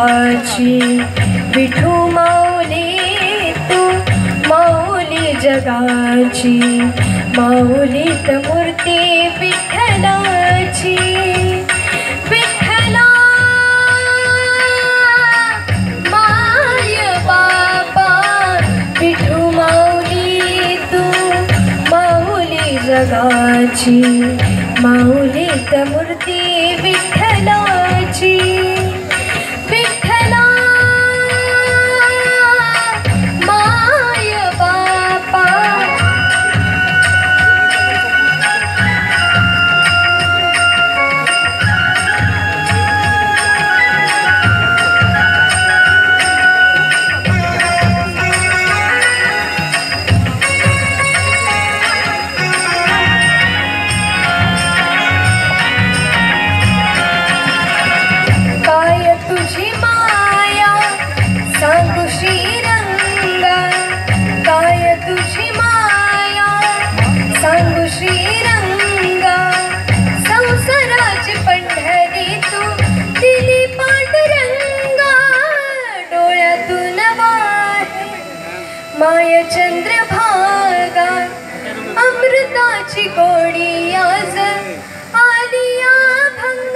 जगाची विठू माऊली तू माऊली जगाची माऊलीत मूर्ती विठ्ठलाची विठ्ठला माय बापा विठू माऊली तू माऊली जगाची माऊलीत मूर्ती विठ्ठलाची विठ्ठला माय बापा तुझी माया सांगू श्रीरंगा काय तुझी माया सांगू श्रीरंगा संसाराची पंढरी तू दिली पांडुरंगा डोळ्यातून वाहे माय चंद्रभागा अमृताची गोडी आज आलिया भंग